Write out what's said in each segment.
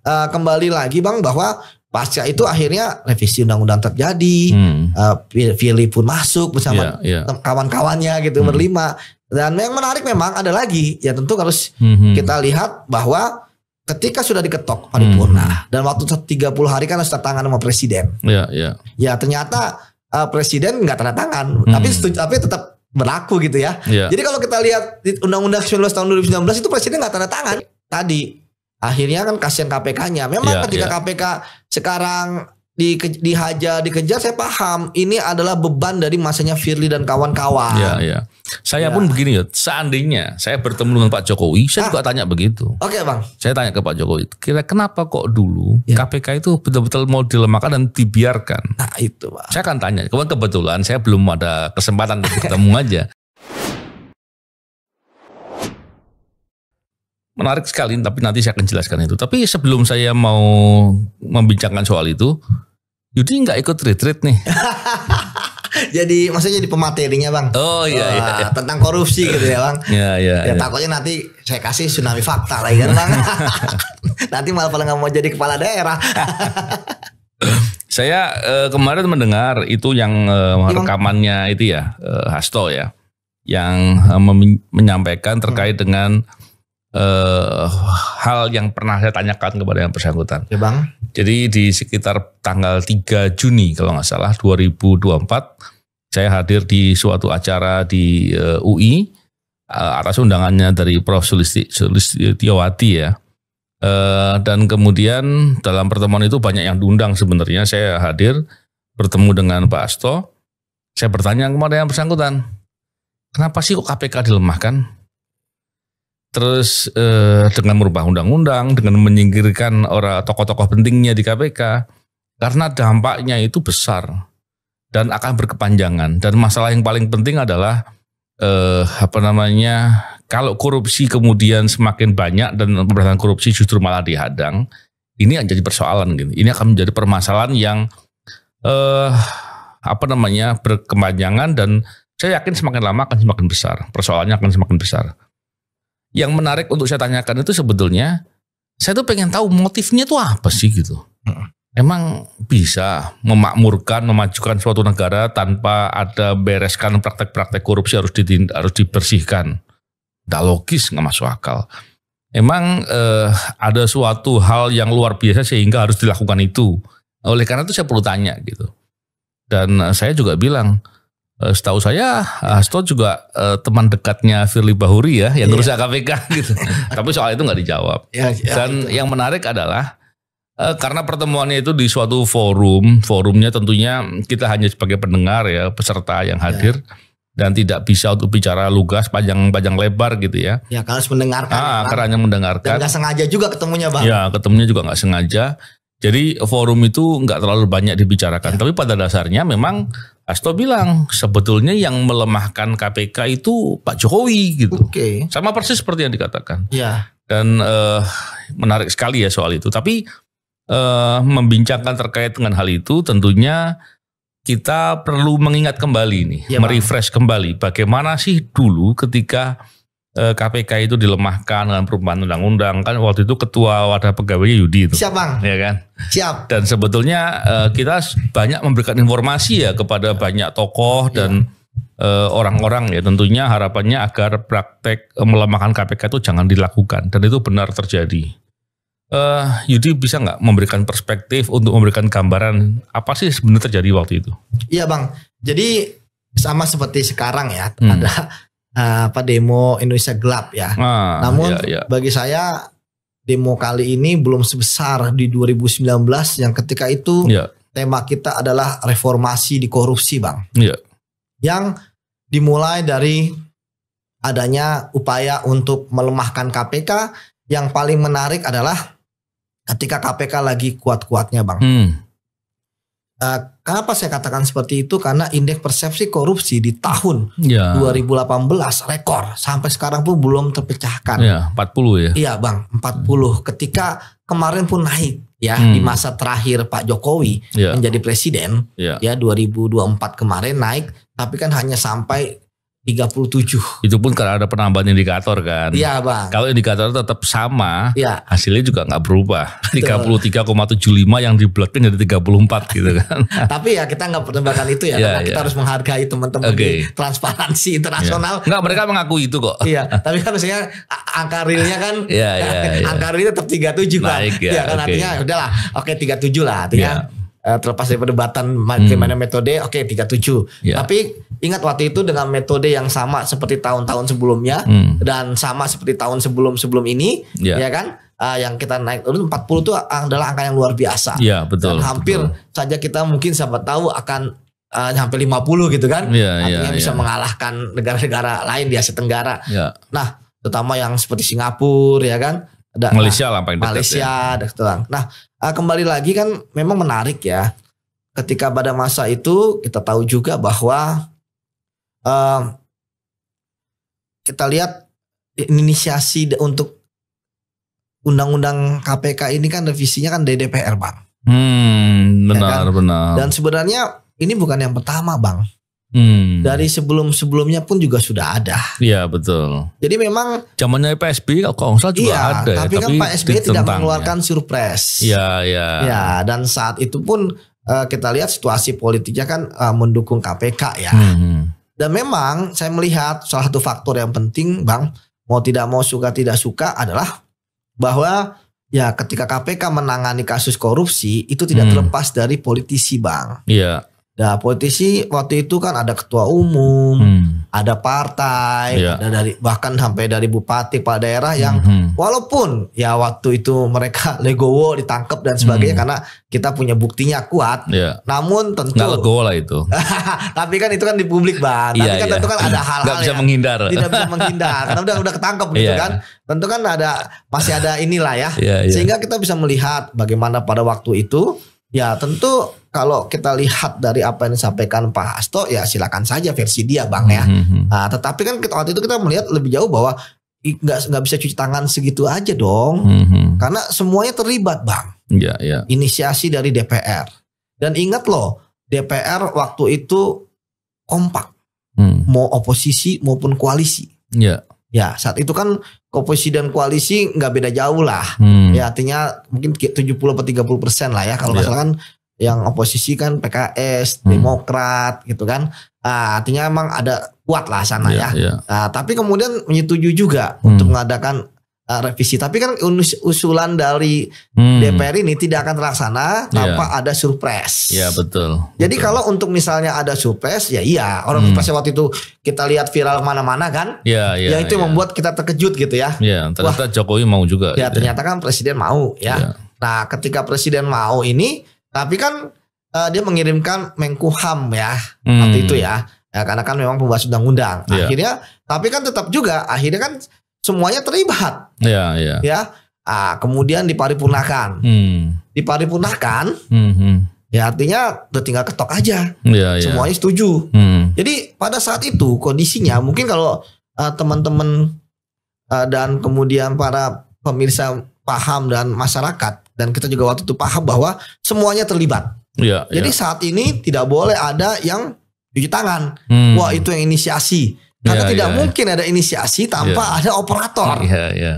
kembali lagi Bang bahwa pasca itu akhirnya revisi undang-undang terjadi, Firly pun masuk bersama kawan-kawannya gitu berlima. Dan yang menarik memang ada lagi, ya tentu harus kita lihat bahwa ketika sudah diketok paripurna dan waktu 30 hari kan harus tanda tangan sama presiden. Ya ternyata presiden nggak tanda tangan, tapi tetap berlaku gitu ya. Jadi kalau kita lihat di Undang-Undang 19 tahun 2019 itu presiden nggak tanda tangan. Tadi akhirnya kan kasihan KPK-nya. Memang ketika KPK sekarang dihajar, dikejar, saya paham ini adalah beban dari masanya Firly dan kawan-kawan. Saya pun begini ya, seandainya saya bertemu dengan Pak Jokowi, saya juga tanya begitu. Oke Bang. Saya tanya ke Pak Jokowi, kira kenapa kok dulu KPK itu betul-betul mau dilemahkan dan dibiarkan? Nah itu Pak. Saya akan tanya, kebetulan saya belum ada kesempatan untuk ketemu aja. Menarik sekali, tapi nanti saya akan jelaskan itu. Tapi sebelum saya mau membincangkan soal itu, Yudi nggak ikut retreat nih. Jadi maksudnya jadi pematerinya Bang. Oh iya. Tentang korupsi gitu ya Bang. Iya. Takutnya nanti saya kasih tsunami fakta lagi kan Bang. Nanti malah nggak mau jadi kepala daerah. Saya kemarin mendengar itu yang rekamannya itu ya, Hasto ya, yang menyampaikan terkait dengan hal yang pernah saya tanyakan kepada yang bersangkutan. Ya Bang. Jadi di sekitar tanggal 3 Juni kalau nggak salah 2024 saya hadir di suatu acara di UI atas undangannya dari Prof. Sulistiowati ya. Dan kemudian dalam pertemuan itu banyak yang diundang sebenarnya. Saya hadir bertemu dengan Pak Hasto. Saya bertanya kepada yang bersangkutan, kenapa sih kok KPK dilemahkan? Terus dengan merubah undang-undang, dengan menyingkirkan orang tokoh-tokoh pentingnya di KPK, karena dampaknya itu besar dan akan berkepanjangan. Dan masalah yang paling penting adalah kalau korupsi kemudian semakin banyak dan pemberantasan korupsi justru malah dihadang, ini akan jadi persoalan gitu. Ini akan menjadi permasalahan yang berkepanjangan dan saya yakin semakin lama akan semakin besar. Persoalannya akan semakin besar. Yang menarik untuk saya tanyakan itu sebetulnya, saya tuh pengen tahu motifnya tuh apa sih gitu. Emang bisa memakmurkan, memajukan suatu negara tanpa ada bereskan praktek-praktek korupsi harus dibersihkan. Nggak logis, nggak masuk akal. Emang ada suatu hal yang luar biasa sehingga harus dilakukan itu. Oleh karena itu saya perlu tanya gitu. Dan saya juga bilang, setahu saya Hasto juga teman dekatnya Firly Bahuri ya yang ngurus KPK gitu. Tapi soal itu nggak dijawab. Dan yang menarik adalah karena pertemuannya itu di suatu forumnya tentunya kita hanya sebagai pendengar ya, peserta yang hadir dan tidak bisa untuk bicara lugas panjang lebar gitu ya. Ya karena harus mendengarkan. Karena hanya mendengarkan. Dan nggak sengaja juga ketemunya Bang. Ya ketemunya juga nggak sengaja. Jadi forum itu nggak terlalu banyak dibicarakan. Tapi pada dasarnya memang Hasto bilang sebetulnya yang melemahkan KPK itu Pak Jokowi gitu. Sama persis seperti yang dikatakan. Dan menarik sekali ya soal itu. Tapi membincangkan terkait dengan hal itu tentunya kita perlu mengingat kembali nih, merefresh kembali bagaimana sih dulu ketika KPK itu dilemahkan dengan perubahan undang-undang. Kan waktu itu ketua wadah pegawainya Yudi itu. Siap Bang. Ya kan? Siap. Dan sebetulnya kita banyak memberikan informasi ya kepada banyak tokoh dan orang-orang ya. Tentunya harapannya agar praktek melemahkan KPK itu jangan dilakukan. Dan itu benar terjadi. Yudi bisa nggak memberikan perspektif untuk memberikan gambaran apa sih sebenarnya terjadi waktu itu? Iya Bang. Jadi sama seperti sekarang ya. Ada demo Indonesia Gelap ya. Namun bagi saya demo kali ini belum sebesar di 2019 yang ketika itu tema kita adalah reformasi di korupsi Bang. Yang dimulai dari adanya upaya untuk melemahkan KPK. Yang paling menarik adalah ketika KPK lagi kuat-kuatnya Bang. Kenapa saya katakan seperti itu? Karena indeks persepsi korupsi di tahun 2018 rekor sampai sekarang pun belum terpecahkan. 40 ya. Iya Bang, 40. Ketika kemarin pun naik ya di masa terakhir Pak Jokowi menjadi presiden ya 2024 kemarin naik, tapi kan hanya sampai 37. Itu pun karena ada penambahan indikator kan. Iya bang. Kalau indikator tetap sama, ya, hasilnya juga nggak berubah. 33,75 yang di blocking jadi 34 gitu kan. Tapi ya kita nggak perdebatkan itu ya, karena kita harus menghargai teman-teman di transparansi internasional. Nggak, mereka mengakui itu kok. Iya, tapi kan misalnya angka realnya kan, angka realnya tetap 37 kan. Ya kan artinya udahlah, 37 lah artinya. Terlepas dari perdebatan bagaimana metode, 37. Tapi ingat waktu itu dengan metode yang sama seperti tahun-tahun sebelumnya dan sama seperti tahun sebelum ini, ya kan? Yang kita naik 40 itu adalah angka yang luar biasa. Iya, betul. Dan hampir saja kita mungkin siapa tahu akan sampai 50 gitu kan. Artinya bisa mengalahkan negara-negara lain di Asia Tenggara. Nah, terutama yang seperti Singapura ya kan. Malaysia lah paling dekat. Malaysia, nah kembali lagi kan memang menarik ya. Ketika pada masa itu kita tahu juga bahwa kita lihat inisiasi untuk undang-undang KPK ini kan revisinya kan dari DPR bang. Benar, ya kan? Benar. Dan sebenarnya ini bukan yang pertama bang. Dari sebelum-sebelumnya pun juga sudah ada. Iya betul. Jadi memang zamannya PSBY kalau nggak salah juga ada. Tapi kan Pak SBY tidak mengeluarkan surpres. Iya. Ya, dan saat itu pun kita lihat situasi politiknya kan mendukung KPK ya. Dan memang saya melihat salah satu faktor yang penting bang, mau tidak mau suka tidak suka adalah bahwa ya ketika KPK menangani kasus korupsi itu tidak terlepas dari politisi bang. Iya. Nah politisi waktu itu kan ada ketua umum, ada partai, ada dari bahkan sampai dari bupati kepala daerah yang walaupun ya waktu itu mereka legowo ditangkap dan sebagainya karena kita punya buktinya kuat, namun tentu nggak legowo lah itu. Tapi kan itu kan di publik bang, tapi kan tentu kan ada hal-hal nggak bisa menghindar, tidak bisa menghindar karena udah ketangkep gitu kan. Tentu kan masih ada inilah ya, sehingga kita bisa melihat bagaimana pada waktu itu. Ya tentu kalau kita lihat dari apa yang disampaikan Pak Hasto ya silakan saja versi dia bang ya. Nah, tetapi kan waktu itu kita melihat lebih jauh bahwa nggak bisa cuci tangan segitu aja dong. Karena semuanya terlibat bang. Inisiasi dari DPR. Dan ingat loh DPR waktu itu kompak. Mau oposisi maupun koalisi. Ya saat itu kan oposisi dan koalisi nggak beda jauh lah. Ya artinya mungkin 70-30% lah ya. Kalau nggak salah kan yang oposisi kan PKS, Demokrat gitu kan. Artinya emang ada kuat lah sana ya. Tapi kemudian menyetujui juga untuk mengadakan revisi. Tapi kan usulan dari DPR ini tidak akan terlaksana tanpa ada surpres. Iya betul. Jadi kalau untuk misalnya ada surpres, ya iya. Orang surprise waktu itu kita lihat viral mana-mana kan. Ya itu membuat kita terkejut gitu ya. Ternyata Jokowi mau juga. Ya ternyata kan presiden mau ya. Nah ketika presiden mau ini, tapi kan dia mengirimkan Menkumham ya waktu itu ya. Karena kan memang pembahasan undang-undang. Akhirnya, tapi kan tetap juga akhirnya kan semuanya terlibat. Ya. Kemudian diparipurnakan. Diparipurnakan. Ya artinya udah tinggal ketok aja. Semuanya setuju. Jadi pada saat itu kondisinya mungkin kalau teman-teman dan kemudian para pemirsa paham dan masyarakat dan kita juga waktu itu paham bahwa semuanya terlibat. Jadi saat ini tidak boleh ada yang cuci tangan. Wah itu yang inisiasi. Karena tidak mungkin ada inisiasi tanpa ada operator,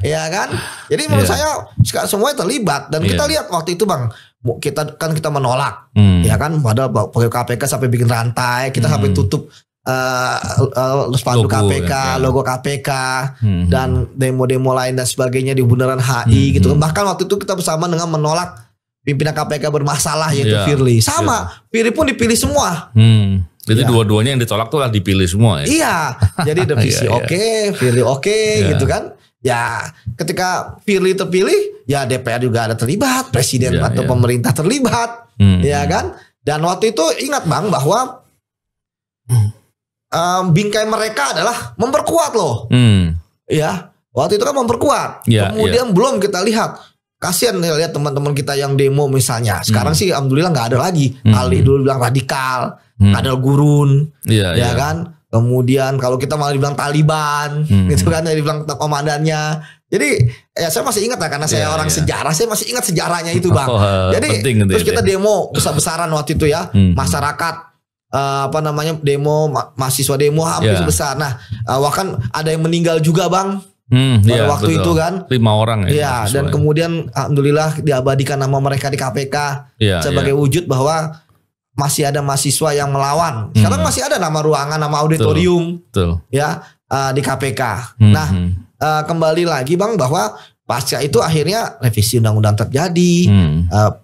ya kan? Jadi menurut saya semuanya terlibat dan kita lihat waktu itu bang, kita menolak, ya kan? Padahal pegawai KPK sampai bikin rantai, kita sampai tutup spanduk KPK, logo KPK, dan demo-demo lain dan sebagainya di Bundaran HI gitu. Bahkan waktu itu kita bersama dengan menolak pimpinan KPK bermasalah yaitu Firly. Sama, Firly pun dipilih semua. Jadi dua-duanya yang ditolak tuh lah dipilih semua ya. Iya, jadi revisi Firly gitu kan. Ya, ketika Firly terpilih, ya DPR juga ada terlibat, presiden atau pemerintah terlibat, ya kan. Dan waktu itu ingat bang bahwa bingkai mereka adalah memperkuat loh, ya. Waktu itu kan memperkuat. Kemudian belum kita lihat. Kasian lihat teman-teman kita yang demo misalnya. Sekarang sih alhamdulillah nggak ada lagi. Ali dulu bilang radikal, ada gurun, ya kan. Kemudian kalau kita malah dibilang Taliban, gitu kan, dibilang komandannya. Jadi ya saya masih ingat lah karena saya orang sejarah, saya masih ingat sejarahnya itu bang. Jadi terus kita demo besar-besaran waktu itu ya, masyarakat demo mahasiswa demo hampir sebesar. Nah, bahkan ada yang meninggal juga Bang. Pada waktu itu kan 5 orang ya. Dan kemudian alhamdulillah diabadikan nama mereka di KPK sebagai wujud bahwa masih ada mahasiswa yang melawan. Sekarang masih ada nama ruangan, nama auditorium ya di KPK. Nah, kembali lagi Bang bahwa pasca itu akhirnya revisi undang-undang terjadi,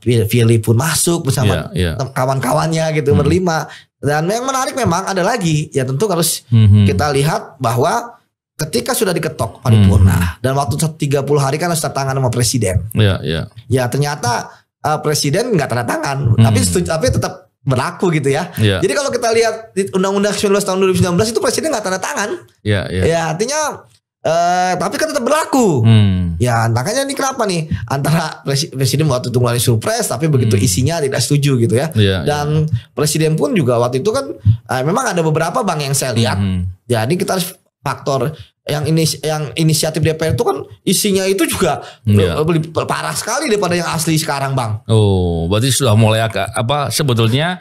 Firly pun masuk bersama kawan-kawannya gitu berlima. Dan yang menarik memang ada lagi, ya tentu harus kita lihat bahwa ketika sudah diketok paripurna dan waktu 30 hari kan harus tanda tangan sama presiden. Ya ternyata presiden nggak tanda tangan, tapi tetap berlaku gitu ya. Jadi kalau kita lihat di Undang-Undang 19 tahun 2019 itu presiden nggak tanda tangan. Ya artinya tapi kan tetap berlaku. Ya makanya ini kenapa nih antara presiden waktu itu ngeluarin surprise tapi begitu isinya tidak setuju gitu ya. Dan presiden pun juga waktu itu kan memang ada beberapa Bang yang saya lihat. Ya ini kita harus faktor yang inisiatif DPR itu kan isinya itu juga lebih parah sekali daripada yang asli sekarang Bang. Oh, berarti sudah mulai sebetulnya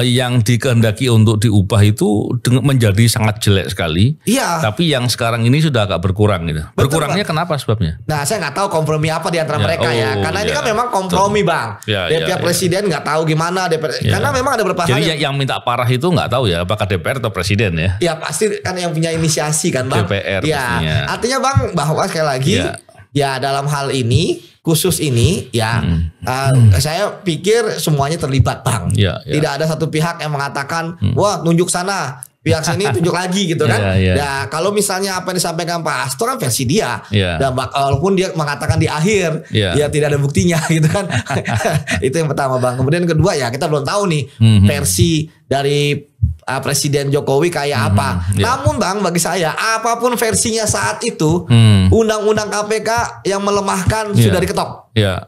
yang dikehendaki untuk diubah itu menjadi sangat jelek sekali. Tapi yang sekarang ini sudah agak berkurang gitu. Berkurangnya kenapa sebabnya? Nah, saya nggak tahu kompromi apa di antara mereka ya. Karena ini kan memang kompromi Bang. DPR presiden nggak tahu gimana DPR. Karena memang ada beberapa hal. Jadi yang minta parah itu nggak tahu ya apakah DPR atau presiden ya? Ya pasti kan yang punya inisiasi kan Bang. DPR pastinya. Artinya Bang bahwa sekali lagi ya dalam hal ini khusus ini saya pikir semuanya terlibat Bang. Tidak ada satu pihak yang mengatakan wah tunjuk sana, pihak sini tunjuk lagi gitu kan. Ya kalau misalnya apa yang disampaikan Pak Hasto kan versi dia. Dan walaupun dia mengatakan di akhir ya tidak ada buktinya gitu kan. Itu yang pertama Bang. Kemudian kedua ya kita belum tahu nih versi dari Presiden Jokowi kayak apa. Namun Bang bagi saya apapun versinya saat itu undang-undang KPK yang melemahkan sudah diketok. Ya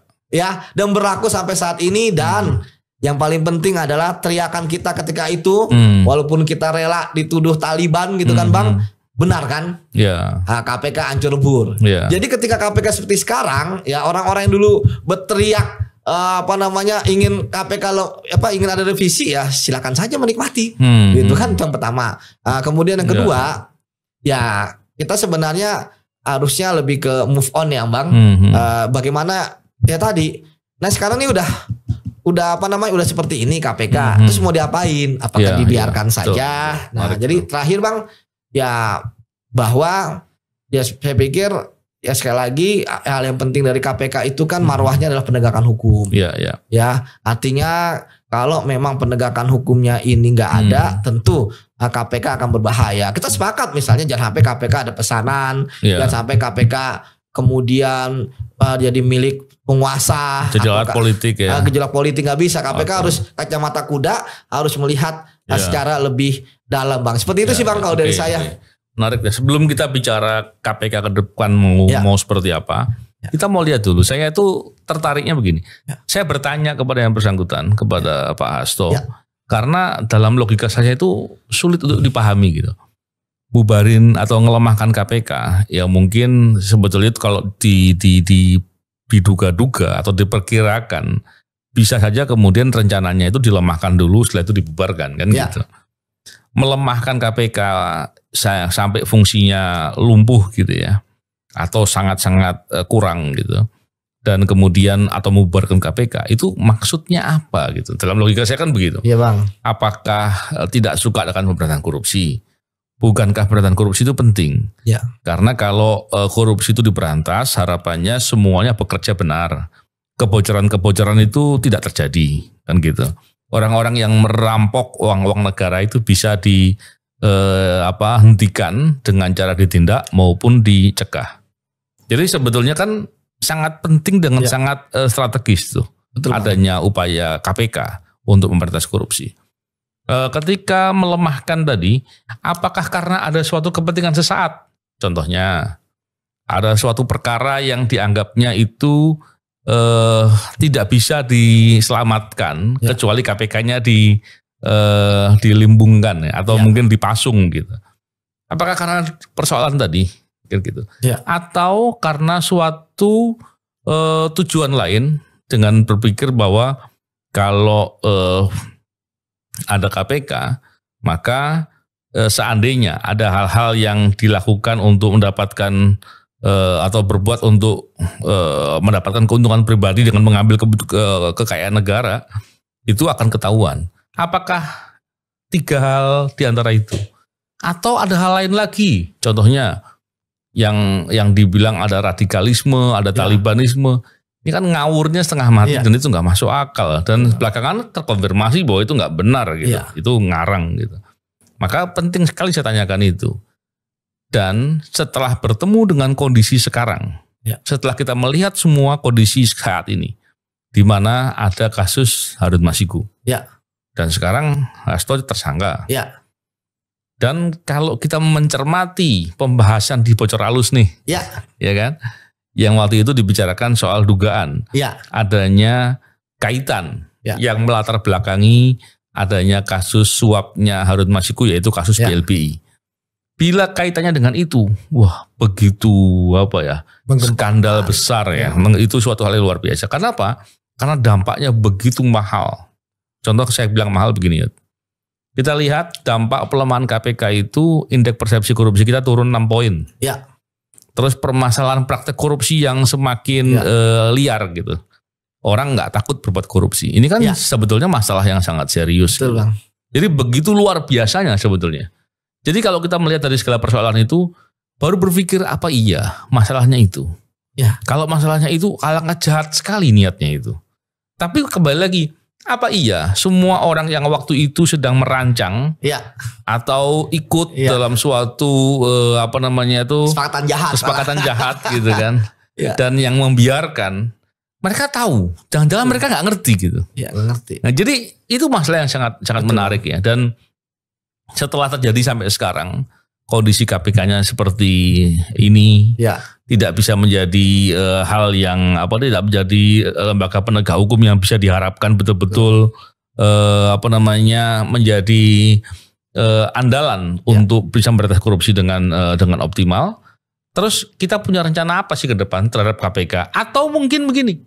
dan berlaku sampai saat ini dan yang paling penting adalah teriakan kita ketika itu walaupun kita rela dituduh Taliban gitu kan Bang. Benar kan? KPK hancur lebur. Jadi ketika KPK seperti sekarang ya orang-orang yang dulu berteriak ingin KPK ingin ada revisi ya silakan saja menikmati gitu kan yang pertama. Kemudian yang kedua ya kita sebenarnya harusnya lebih ke move on ya Bang. Bagaimana ya tadi nah sekarang ini udah seperti ini KPK terus mau diapain, apakah dibiarkan saja. Nah jadi terakhir Bang ya bahwa ya saya pikir ya sekali lagi hal yang penting dari KPK itu kan marwahnya adalah penegakan hukum. Ya artinya kalau memang penegakan hukumnya ini nggak ada, tentu KPK akan berbahaya. Kita sepakat misalnya jangan sampai KPK ada pesanan, jangan sampai KPK kemudian jadi milik penguasa. Gejolak politik ya. Gejolak politik nggak bisa. KPK harus kacamata kuda, harus melihat secara lebih dalam Bang. Seperti itu sih Bang kalau dari saya. Menarik ya. Sebelum kita bicara KPK ke depan mau seperti apa, kita mau lihat dulu. Saya itu tertariknya begini. Saya bertanya kepada yang bersangkutan, kepada Pak Hasto, karena dalam logika saya itu sulit untuk dipahami gitu. Bubarin atau ngelemahkan KPK, ya mungkin sebetulnya kalau diduga-duga atau diperkirakan, bisa saja kemudian rencananya itu dilemahkan dulu, setelah itu dibubarkan kan gitu. Melemahkan KPK sampai fungsinya lumpuh gitu ya, atau sangat-sangat kurang gitu, dan kemudian atau membubarkan KPK itu maksudnya apa gitu? Dalam logika saya kan begitu. Iya Bang. Apakah tidak suka dengan pemberantasan korupsi? Bukankah pemberantasan korupsi itu penting? Karena kalau korupsi itu diberantas, harapannya semuanya bekerja benar, kebocoran-kebocoran itu tidak terjadi kan gitu. Orang-orang yang merampok uang-uang negara itu bisa hentikan dengan cara ditindak maupun dicegah. Jadi sebetulnya kan sangat penting dengan sangat strategis tuh. Adanya upaya KPK untuk memberantas korupsi. Ketika melemahkan tadi, apakah karena ada suatu kepentingan sesaat? Contohnya ada suatu perkara yang dianggapnya itu tidak bisa diselamatkan kecuali KPK-nya dilimbungkan atau mungkin dipasung gitu. Apakah karena persoalan tadi gitu? Atau karena suatu tujuan lain dengan berpikir bahwa kalau ada KPK, maka seandainya ada hal-hal yang dilakukan untuk mendapatkan atau berbuat untuk mendapatkan keuntungan pribadi dengan mengambil kekayaan negara, itu akan ketahuan. Apakah 3 hal di antara itu? Atau ada hal lain lagi? Contohnya yang dibilang ada radikalisme, ada talibanisme. Ini kan ngawurnya setengah mati dan itu nggak masuk akal. Dan belakangan terkonfirmasi bahwa itu nggak benar gitu. Itu ngarang gitu. Maka penting sekali saya tanyakan itu. Dan setelah bertemu dengan kondisi sekarang, setelah kita melihat semua kondisi saat ini, di mana ada kasus Harun Masiku, dan sekarang Hasto tersangka, dan kalau kita mencermati pembahasan di Bocor Halus nih, ya kan, yang waktu itu dibicarakan soal dugaan adanya kaitan yang melatar belakangi adanya kasus suapnya Harun Masiku, yaitu kasus BLBI. Bila kaitannya dengan itu, wah begitu skandal besar ya. Itu suatu hal yang luar biasa. Kenapa? Karena dampaknya begitu mahal. Contoh saya bilang mahal begini ya. Kita lihat dampak pelemahan KPK itu, indeks persepsi korupsi kita turun 6 poin. Terus permasalahan praktek korupsi yang semakin liar gitu. Orang nggak takut berbuat korupsi. Ini kan sebetulnya masalah yang sangat serius. Betul, Bang. Jadi begitu luar biasanya sebetulnya. Jadi kalau kita melihat dari segala persoalan itu, baru berpikir apa iya masalahnya itu. Kalau masalahnya itu alangkah jahat sekali niatnya itu. Tapi kembali lagi, apa iya semua orang yang waktu itu sedang merancang atau ikut dalam suatu kesepakatan jahat gitu kan, dan yang membiarkan, mereka tahu, jangan-jangan mereka nggak ngerti gitu. Nggak ngerti. Nah jadi itu masalah yang sangat menarik ya. Dan setelah terjadi sampai sekarang, kondisi KPK-nya seperti ini, tidak bisa menjadi hal yang tidak menjadi lembaga penegak hukum yang bisa diharapkan betul-betul menjadi andalan untuk bisa memberantas korupsi dengan optimal. Terus kita punya rencana apa sih ke depan terhadap KPK? Atau mungkin begini,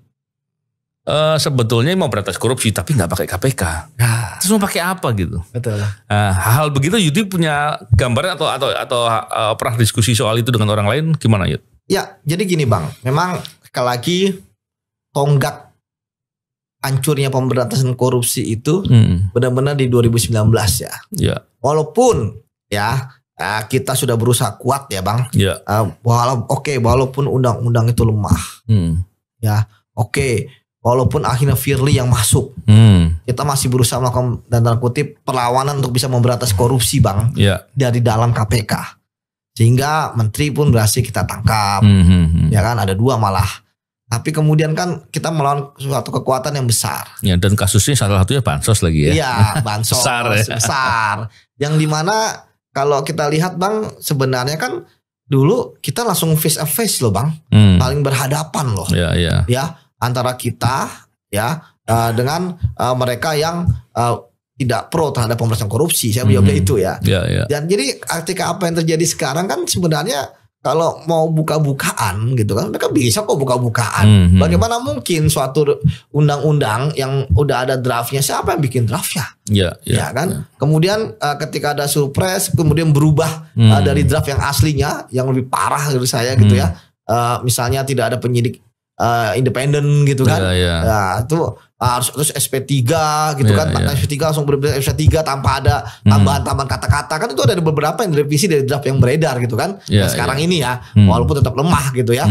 sebetulnya mau berantas korupsi tapi nggak pakai KPK. Terus mau pakai apa gitu? Betul. Hal begitu Yudi punya gambaran atau pernah diskusi soal itu dengan orang lain gimana Yud? Ya, jadi gini Bang, memang sekali lagi tonggak hancurnya pemberantasan korupsi itu benar-benar di 2019 ya. Walaupun kita sudah berusaha kuat ya Bang. Walaupun undang-undang itu lemah. Walaupun akhirnya Firly yang masuk, kita masih berusaha melakukan tanda kutip perlawanan untuk bisa memberantas korupsi Bang, dari dalam KPK. Sehingga menteri pun berhasil kita tangkap, ya kan, ada 2 malah. Tapi kemudian kan kita melawan suatu kekuatan yang besar. Dan kasusnya salah satunya bansos lagi ya. Iya, bansos besar. Yang dimana kalau kita lihat Bang, sebenarnya kan dulu kita langsung face to face loh Bang, paling berhadapan loh. Antara kita dengan mereka yang tidak pro terhadap pemberantasan korupsi. Saya jawabnya itu ya. Dan jadi ketika apa yang terjadi sekarang kan sebenarnya kalau mau buka-bukaan gitu kan, mereka bisa kok buka-bukaan. Bagaimana mungkin suatu undang-undang yang udah ada draftnya, siapa yang bikin draftnya? Ya kan. Kemudian ketika ada surprise, kemudian berubah dari draft yang aslinya, yang lebih parah dari saya gitu ya. Misalnya tidak ada penyidik independen gitu kan. Nah, itu harus terus SP3 gitu kan. SP3 langsung berbeda SP3 tanpa ada tambahan-tambahan kata-kata. Kan itu ada beberapa yang direvisi dari draft yang beredar gitu kan. Sekarang ini ya, walaupun tetap lemah gitu ya.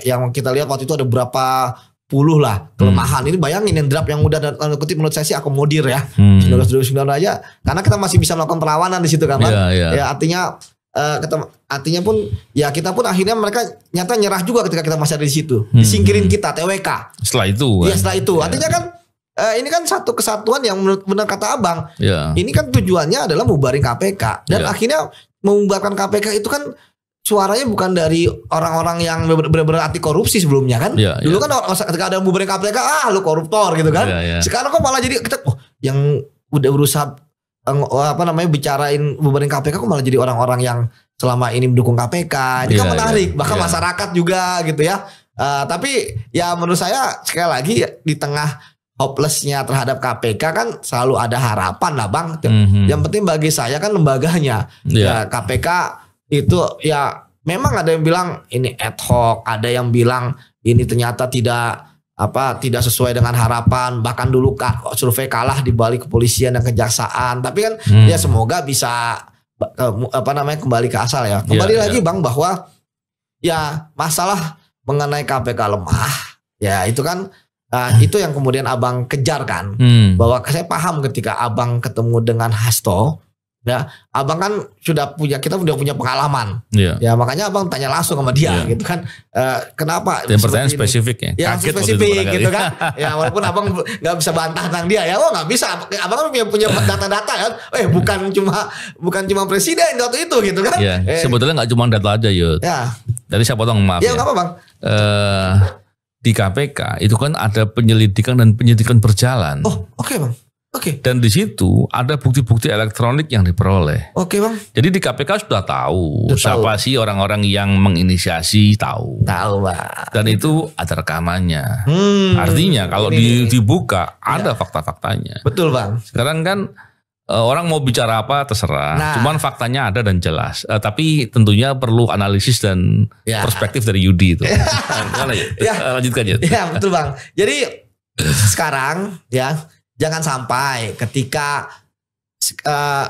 Yang kita lihat waktu itu ada berapa puluh lah kelemahan. Ini bayangin yang draft yang udah kutip menurut saya sih akomodir ya. 1929 aja. Karena kita masih bisa melakukan perlawanan di situ kan. Ya artinya pun ya kita pun akhirnya mereka nyata nyerah juga ketika kita masih ada di situ. Disingkirin kita TWK. Setelah itu. Setelah itu. Artinya kan ini kan satu kesatuan yang menurut benar kata Abang. Ini kan tujuannya adalah membubarin KPK dan akhirnya membubarkan KPK itu kan suaranya bukan dari orang-orang yang benar-benar anti korupsi sebelumnya kan. Dulu kan ketika ada membubarin KPK, lu koruptor gitu kan. Sekarang kok malah jadi kita yang udah berusaha bicarain bubarin KPK kok malah jadi orang-orang yang selama ini mendukung KPK. Ini kan menarik, bahkan masyarakat juga gitu ya. Tapi ya menurut saya sekali lagi di tengah hopelessnya terhadap KPK kan selalu ada harapan lah Bang. Yang penting bagi saya kan lembaganya. Ya KPK itu ya memang ada yang bilang ini ad hoc, ada yang bilang ini ternyata tidak sesuai dengan harapan, bahkan dulu survei kalah di balik kepolisian dan kejaksaan. Tapi kan ya semoga bisa kembali ke asal ya. Kembali lagi Bang bahwa ya masalah mengenai KPK lemah ya itu kan itu yang kemudian Abang kejar kan. Bahwa saya paham ketika Abang ketemu dengan Hasto ya, Abang kan kita sudah punya pengalaman. Ya makanya Abang tanya langsung sama dia gitu kan. Kenapa? Dan pertanyaan spesifik ya. Ya spesifik gitu kan. Ya walaupun Abang nggak bisa bantah tentang dia ya. Oh nggak bisa. Abang kan punya data-data kan. Bukan cuma presiden waktu itu gitu kan. Ya, sebetulnya nggak cuma data aja Yud. Ya. Tadi saya potong maaf ya. Ya nggak apa Bang. Di KPK itu kan ada penyelidikan dan penyidikan berjalan. Oh oke Bang. Oke. Dan di situ ada bukti-bukti elektronik yang diperoleh. Oke Bang. Jadi di KPK sudah tahu siapa sih orang-orang yang menginisiasi, tahu. Tahu Bang. Dan itu ada rekamannya. Artinya kalau dibuka ada fakta-faktanya. Betul Bang. Sekarang kan orang mau bicara apa terserah. Cuman faktanya ada dan jelas. Tapi tentunya perlu analisis dan perspektif dari Yudi itu. Lanjutkan ya. Ya betul Bang. Jadi sekarang ya. Jangan sampai ketika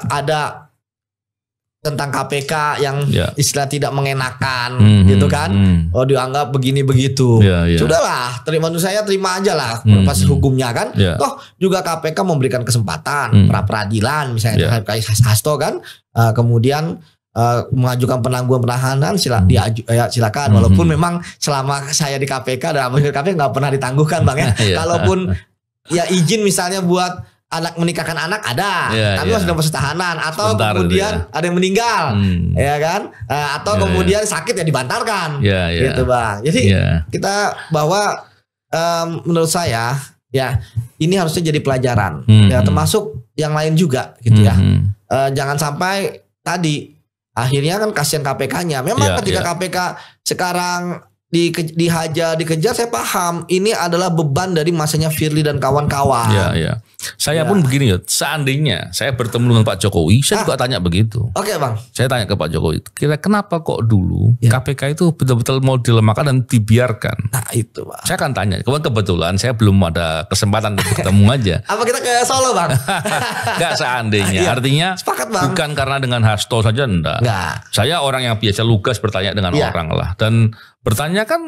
ada tentang KPK yang istilah tidak mengenakan gitu kan. Oh dianggap begini begitu. Sudahlah, terima aja lah proses hukumnya kan. Toh juga KPK memberikan kesempatan pra peradilan misalnya kayak Hasto kan. Kemudian mengajukan penangguhan penahanan silakan. Walaupun memang selama saya di KPK dan abang di KPK nggak pernah ditangguhkan Bang ya. Kalaupun ya izin misalnya buat menikahkan anak ada, tapi masih dalam proses tahanan atau kemudian ada yang meninggal, ya kan? Atau kemudian sakit ya dibantarkan, gitu Bang. Jadi kita bahwa menurut saya ya ini harusnya jadi pelajaran, ya termasuk yang lain juga, gitu ya. Jangan sampai tadi akhirnya kan kasihan KPK-nya. Memang ketika KPK sekarang dikejar, saya paham ini adalah beban dari masanya Firly dan kawan-kawan. Saya pun begini ya, seandainya saya bertemu dengan Pak Jokowi, saya juga tanya begitu. Oke Bang. Saya tanya ke Pak Jokowi, kira kenapa kok dulu KPK itu betul-betul mau dilemahkan dan dibiarkan? Nah itu Bang. Saya akan tanya, kebetulan saya belum ada kesempatan untuk ketemu aja. Apa kita ke Solo Bang? Enggak seandainya, artinya sepakat, Bang. Bukan karena dengan Hasto saja enggak. Saya orang yang biasa lugas bertanya dengan orang lah. Dan bertanya kan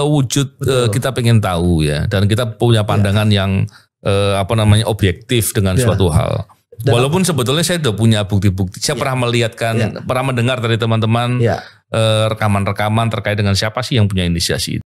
wujud kita pengen tahu ya. Dan kita punya pandangan yang objektif dengan suatu hal. Walaupun sebetulnya saya sudah punya bukti-bukti. Saya pernah melihatkan, pernah mendengar dari teman-teman rekaman-rekaman terkait dengan siapa sih yang punya inisiasi itu.